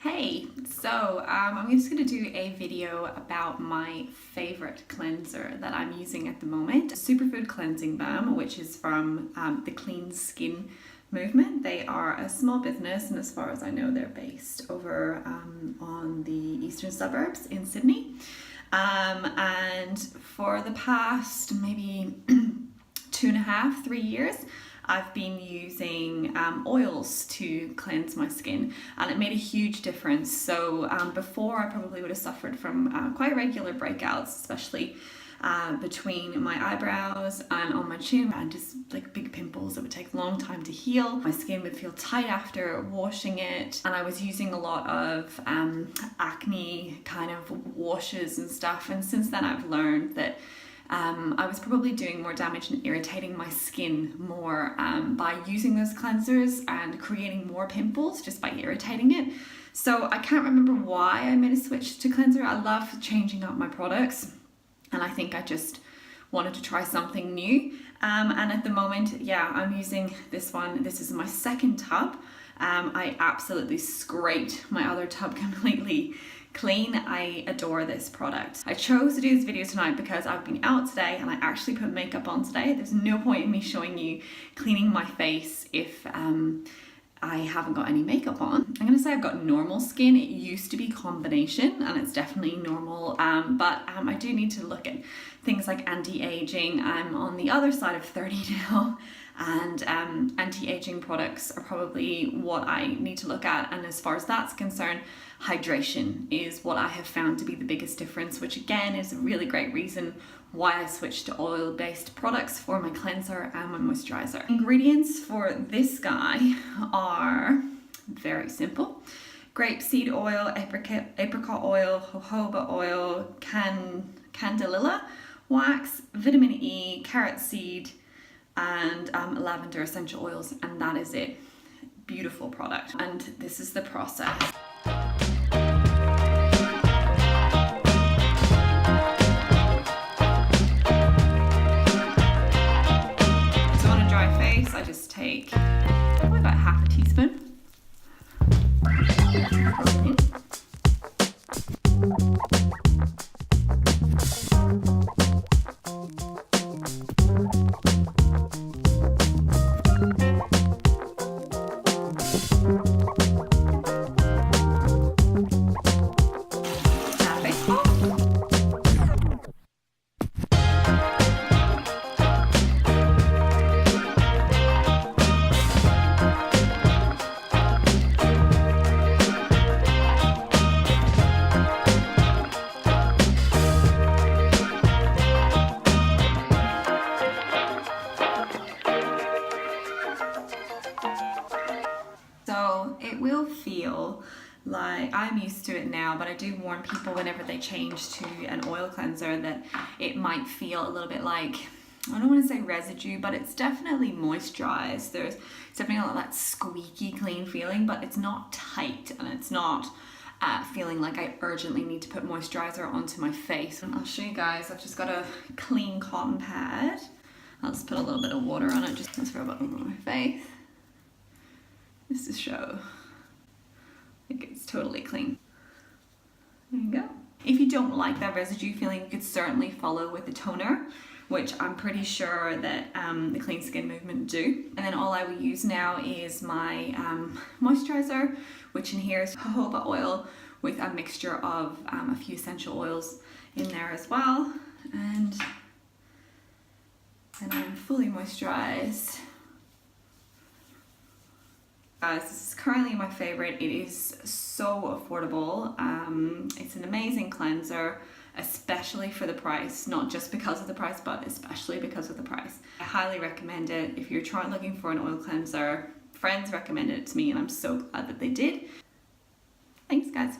Hey, so I'm just going to do a video about my favorite cleanser that I'm using at the moment, Superfood Cleansing Balm, which is from the Clean Skin movement. They are a small business, and as far as I know, they're based over on the eastern suburbs in Sydney. And for the past maybe 2.5, 3 years, I've been using oils to cleanse my skin, and it made a huge difference. So before, I probably would have suffered from quite regular breakouts, especially between my eyebrows and on my chin, and just like big pimples that would take a long time to heal. My skin would feel tight after washing it, and I was using a lot of acne kind of washes and stuff. And since then, I've learned that I was probably doing more damage and irritating my skin more by using those cleansers and creating more pimples just by irritating it. So I can't remember why I made a switch to cleanser. I love changing up my products, and I think I just wanted to try something new. And at the moment, yeah, I'm using this one. This is my second tub. I absolutely scraped my other tub completely clean. I adore this product. I chose to do this video tonight because I've been out today and I actually put makeup on today. There's no point in me showing you cleaning my face if I haven't got any makeup on. I'm gonna say I've got normal skin. It used to be combination, and it's definitely normal, but I do need to look at things like anti-aging. I'm on the other side of 30 now, and anti-aging products are probably what I need to look at. And as far as that's concerned, hydration is what I have found to be the biggest difference, which again is a really great reason why I switched to oil-based products for my cleanser and my moisturizer. Ingredients for this guy are very simple: grapeseed oil, apricot oil, jojoba oil, candelilla wax, vitamin E, carrot seed, and lavender essential oils, and that is it. Beautiful product. And this is the process. So on a dry face, I just take probably about half a teaspoon. So it will feel like, I'm used to it now, but I do warn people whenever they change to an oil cleanser that it might feel a little bit like, I don't want to say residue, but it's definitely moisturized. There's definitely not that squeaky clean feeling, but it's not tight, and it's not feeling like I urgently need to put moisturizer onto my face. And I'll show you guys. I've just got a clean cotton pad. I'll just put a little bit of water on it, just to rub it over my face. Just to show like it's totally clean. There you go. If you don't like that residue feeling, you could certainly follow with the toner, which I'm pretty sure that the Clean Skin movement do. And then all I will use now is my moisturizer, which in here is jojoba oil with a mixture of a few essential oils in there as well. And I'm fully moisturized. Guys, this is currently my favorite. It is so affordable. It's an amazing cleanser, especially for the price. Not just because of the price, but especially because of the price. I highly recommend it if you're looking for an oil cleanser. Friends recommended it to me, and I'm so glad that they did. Thanks, guys.